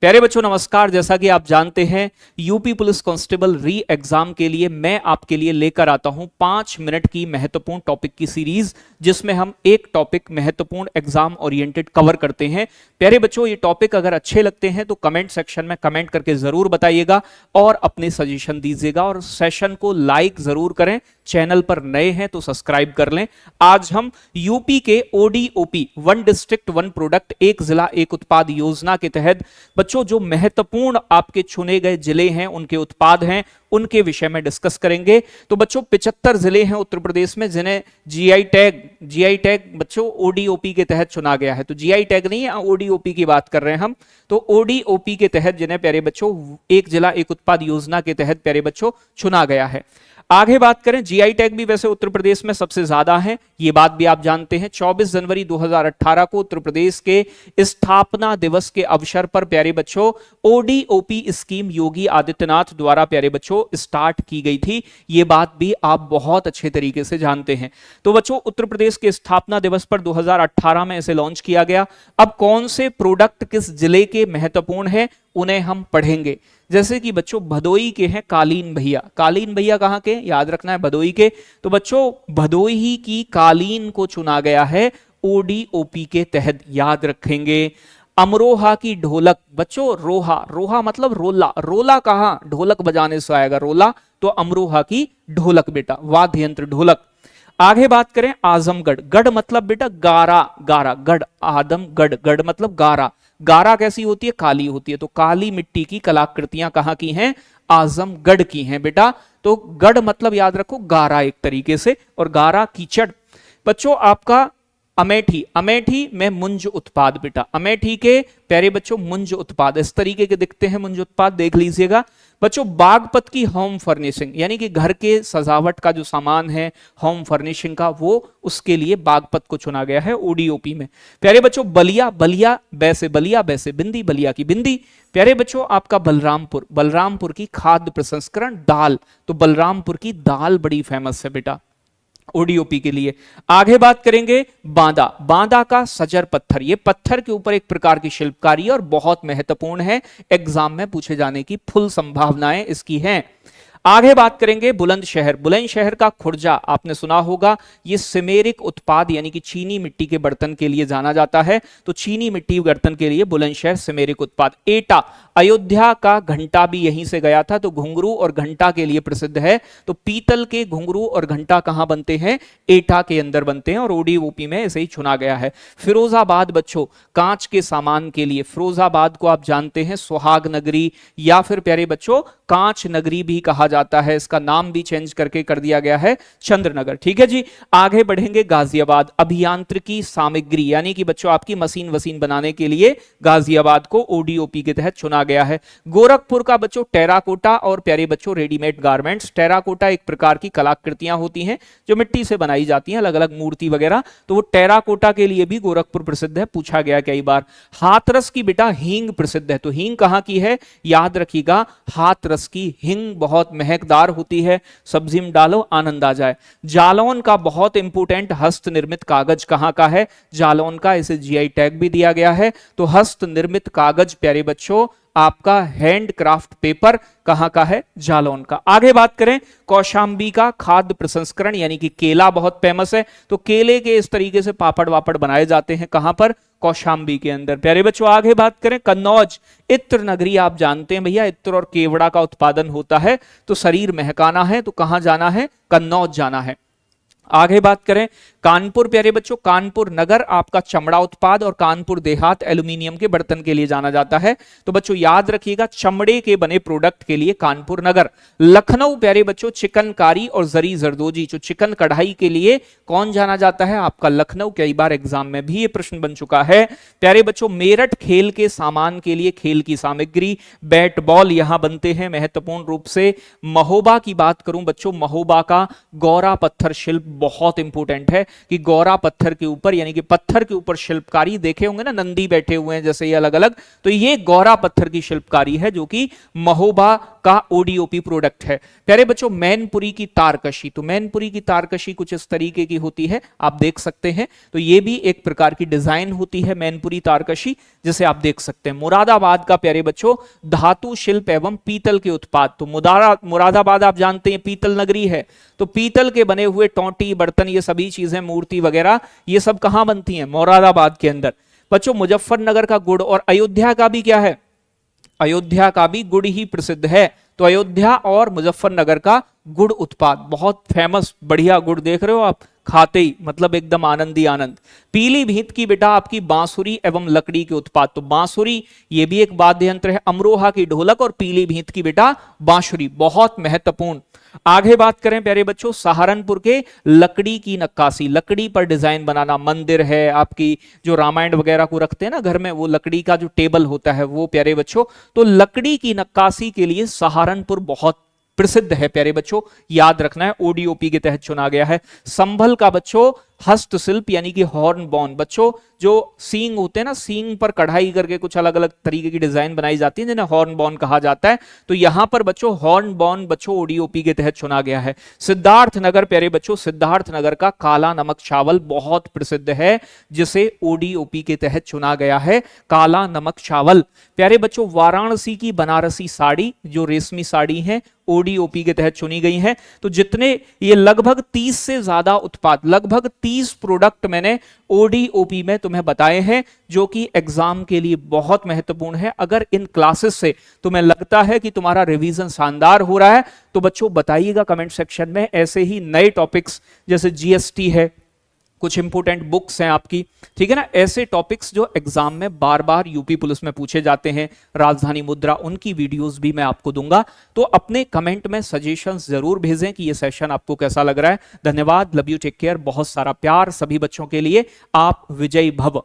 प्यारे बच्चों नमस्कार। जैसा कि आप जानते हैं यूपी पुलिस कांस्टेबल री एग्जाम के लिए मैं आपके लिए लेकर आता हूं 5 मिनट की महत्वपूर्ण टॉपिक की सीरीज, जिसमें हम एक टॉपिक महत्वपूर्ण एग्जाम ओरिएंटेड कवर करते हैं। प्यारे बच्चों ये टॉपिक अगर अच्छे लगते हैं तो कमेंट सेक्शन में कमेंट करके जरूर बताइएगा और अपने सजेशन दीजिएगा और सेशन को लाइक जरूर करें। चैनल पर नए हैं तो सब्सक्राइब कर लें। आज हम यूपी के ODOP one district one product एक जिला एक उत्पाद योजना के तहत बच्चों जो महत्वपूर्ण आपके चुने गए जिले हैं, उनके उत्पाद हैं, उनके विषय में डिस्कस करेंगे। तो बच्चों 75 जिले हैं उत्तर प्रदेश में जिन्हें जीआई टैग बच्चों ओडीओपी के तहत चुना गया है। तो जीआई टैग नहीं है, ओडीओपी की बात कर रहे हैं हम। तो ओडीओपी के तहत जिन्हें प्यारे बच्चों एक जिला एक उत्पाद योजना के तहत प्यारे बच्चों चुना गया है। आगे बात करें, जीआई टैग भी वैसे उत्तर प्रदेश में सबसे ज्यादा है, ये बात भी आप जानते हैं। 24 जनवरी 2018 को उत्तर प्रदेश के स्थापना दिवस के अवसर पर प्यारे बच्चों ओडीओपी स्कीम योगी आदित्यनाथ द्वारा प्यारे बच्चों स्टार्ट की गई थी। ये बात भी आप बहुत अच्छे तरीके से जानते हैं। तो बच्चों उत्तर प्रदेश के स्थापना दिवस पर 2018 में इसे लॉन्च किया गया। अब कौन से प्रोडक्ट किस जिले के महत्वपूर्ण है उन्हें हम पढ़ेंगे। जैसे कि बच्चों भदोई के हैं कालीन भैया कहां के, याद रखना है भदोई के। तो बच्चों भदोई की कालीन को चुना गया है ओडीओपी के तहत, याद रखेंगे। अमरोहा की ढोलक बच्चों रोहा मतलब रोला कहां, ढोलक बजाने से आएगा रोला, तो अमरोहा की ढोलक बेटा, वाद्य यंत्र ढोलक। आगे बात करें आजमगढ़, गढ़ मतलब बेटा गारा गढ़, आदमगढ़ गढ़ मतलब गारा कैसी होती है, काली होती है। तो काली मिट्टी की कलाकृतियां कहां की हैं, आजमगढ़ की हैं बेटा। तो गढ़ मतलब याद रखो गारा एक तरीके से, और गारा कीचड़। बच्चों आपका अमेठी में मुंज उत्पाद बेटा, अमेठी के प्यारे बच्चों मुंज उत्पाद इस तरीके के दिखते हैं, मुंज उत्पाद देख लीजिएगा। बच्चों बागपत की होम फर्निशिंग यानी कि घर के सजावट का जो सामान है होम फर्निशिंग का, वो उसके लिए बागपत को चुना गया है ओडीओपी में। प्यारे बच्चों बलिया बैसे बिंदी, बलिया की बिंदी। प्यारे बच्चों आपका बलरामपुर की खाद्य प्रसंस्करण दाल, तो बलरामपुर की दाल बड़ी फेमस है बेटा ओडीओपी के लिए। आगे बात करेंगे बांदा का सजर पत्थर, ये पत्थर के ऊपर एक प्रकार की शिल्पकारी और बहुत महत्वपूर्ण है, एग्जाम में पूछे जाने की फुल संभावनाएं इसकी हैं। आगे बात करेंगे बुलंदशहर का खुर्जा, आपने सुना होगा, ये सिमेरिक उत्पाद यानी कि चीनी मिट्टी के बर्तन के लिए जाना जाता है। तो चीनी मिट्टी बर्तन के लिए बुलंदशहर सिमेरिक उत्पाद। एटा अयोध्या का घंटा भी यहीं से गया था, तो घुंघरू और घंटा के लिए प्रसिद्ध है। तो पीतल के घुंघरू और घंटा कहां बनते हैं, एटा के अंदर बनते हैं, और ओडीओपी में ऐसे ही चुना गया है। फिरोजाबाद बच्चों कांच के सामान के लिए, फिरोजाबाद को आप जानते हैं सुहाग नगरी या फिर प्यारे बच्चों कांच नगरी भी कहा जाता है, इसका नाम भी चेंज करके कर दिया गया है चंद्रनगर। ठीक है जी। आगे बढ़ेंगे गाजियाबाद अभियांत्रिकी सामग्री यानी कि बच्चों आपकी मशीन बनाने के लिए गाजियाबाद को ओडीओपी के तहत चुना गया है। गोरखपुर का बच्चों टेराकोटा और प्यारे बच्चों रेडीमेड गारमेंट्स। टेराकोटा एक प्रकार की कलाकृतियां होती हैं जो मिट्टी से बनाई जाती हैं, अलग अलग मूर्ति वगैरह, तो वो टेराकोटा के लिए भी गोरखपुर प्रसिद्ध है, पूछा गया कई बार। हाथरस की बेटा हींग प्रसिद्ध है, तो हींग कहां की है, याद रखिएगा हाथरस की हींग बहुत महकदार होती है, सब्जी में डालो आनंद आ जाए। जालौन का बहुत इंपोर्टेंट हस्त निर्मित कागज कहां का है, जालौन का, इसे जीआई टैग भी दिया गया है। तो हस्त निर्मित कागज प्यारे बच्चों आपका हैंडक्राफ्ट पेपर कहां का है, जालौन का। आगे बात करें कौशांबी का खाद्य प्रसंस्करण यानी कि केला बहुत फेमस है, तो केले के इस तरीके से पापड़ वापड़ बनाए जाते हैं, कहां पर, कौशांबी के अंदर। प्यारे बच्चों आगे बात करें कन्नौज इत्र नगरी, आप जानते हैं भैया इत्र और केवड़ा का उत्पादन होता है, तो शरीर महकाना है तो कहां जाना है, कन्नौज जाना है। आगे बात करें कानपुर, प्यारे बच्चों कानपुर नगर आपका चमड़ा उत्पाद और कानपुर देहात एल्यूमिनियम के बर्तन के लिए जाना जाता है। तो बच्चों याद रखिएगा चमड़े के बने प्रोडक्ट के लिए कानपुर नगर। लखनऊ प्यारे बच्चों चिकनकारी और जरी जरदोजी, जो चिकन कढ़ाई के लिए कौन जाना जाता है, आपका लखनऊ। कई बार एग्जाम में भी ये प्रश्न बन चुका है। प्यारे बच्चों मेरठ खेल के सामान के लिए खेल की सामग्री, बैट बॉल यहां बनते हैं महत्वपूर्ण रूप से। महोबा की बात करूं बच्चों, महोबा का गौरा पत्थर शिल्प बहुत इंपोर्टेंट है कि गौरा पत्थर के ऊपर यानी कि पत्थर के ऊपर शिल्पकारी देखे होंगे ना, नंदी बैठे हुए हैं जैसे ये अलग अलग, तो ये गौरा पत्थर की शिल्पकारी है जो कि महोबा आपका ओडीओपी प्रोडक्ट है। प्यारे बच्चों, मैनपुरी की तारकशी, तो मैनपुरी की तारकशी कुछ इस तरीके की होती है, आप देख सकते हैं। तो ये भी एक प्रकार की डिजाइन होती है मैनपुरी तारकशी, जिसे आप देख सकते हैं। मुरादाबाद का प्यारे बच्चों धातु शिल्प एवं पीतल के उत्पाद, तो मुरादाबाद आप जानते हैं पीतल नगरी है, तो पीतल के बने हुए टोंटी, बर्तन, ये सभी चीजें, मूर्ति वगैरह, ये सब कहां बनती हैं? मुरादाबाद के अंदर। बच्चों मुजफ्फरनगर का गुड़, और अयोध्या का भी क्या है? अयोध्या का भी गुड़ ही प्रसिद्ध है। तो अयोध्या और मुजफ्फरनगर का गुड़ उत्पाद बहुत फेमस, बढ़िया गुड़ देख रहे हो आप, खाते ही मतलब एकदम आनंद ही आनंद। पीलीभीत की बेटा आपकी बांसुरी एवं लकड़ी के उत्पाद, तो बांसुरी ये भी एक वाद्य यंत्र है, अमरोहा की ढोलक और पीलीभीत की बेटा बांसुरी, बहुत महत्वपूर्ण। आगे बात करें प्यारे बच्चों, सहारनपुर के लकड़ी की नक्काशी, लकड़ी पर डिजाइन बनाना, मंदिर है आपकी, जो रामायण वगैरह को रखते हैं ना घर में, वो लकड़ी का जो टेबल होता है वो प्यारे बच्चों, तो लकड़ी की नक्काशी के लिए सहारनपुर बहुत प्रसिद्ध है प्यारे बच्चों, याद रखना है, ओडीओपी के तहत चुना गया है। संभल का बच्चों हस्तशिल्प यानी कि हॉर्नबॉन, बच्चों जो सींग होते हैं ना, सींग पर कढ़ाई करके कुछ अलग अलग तरीके की डिजाइन बनाई जाती है, जिन्हें हॉर्नबॉन कहा जाता है। तो यहां पर बच्चों हॉर्नबॉन बच्चों ओडीओपी के तहत चुना गया है। सिद्धार्थनगर प्यारे बच्चों, सिद्धार्थनगर का काला नमक चावल बहुत प्रसिद्ध है, जिसे ओडीओपी के तहत चुना गया है, काला नमक चावल। प्यारे बच्चों वाराणसी की बनारसी साड़ी, जो रेशमी साड़ी है, ओडीओपी के तहत चुनी गई है। तो जितने ये लगभग 30 से ज्यादा उत्पाद, लगभग 30 प्रोडक्ट मैंने ओडीओपी में तुम्हें बताए हैं, जो कि एग्जाम के लिए बहुत महत्वपूर्ण है। अगर इन क्लासेस से तुम्हें लगता है कि तुम्हारा रिवीजन शानदार हो रहा है, तो बच्चों बताइएगा कमेंट सेक्शन में। ऐसे ही नए टॉपिक्स जैसे जीएसटी है, कुछ इंपोर्टेंट बुक्स हैं आपकी, ठीक है ना, ऐसे टॉपिक्स जो एग्जाम में बार बार यूपी पुलिस में पूछे जाते हैं, राजधानी मुद्रा, उनकी वीडियोस भी मैं आपको दूंगा। तो अपने कमेंट में सजेशंस जरूर भेजें कि ये सेशन आपको कैसा लग रहा है। धन्यवाद, लव यू, टेक केयर, बहुत सारा प्यार सभी बच्चों के लिए। आप विजयी भव।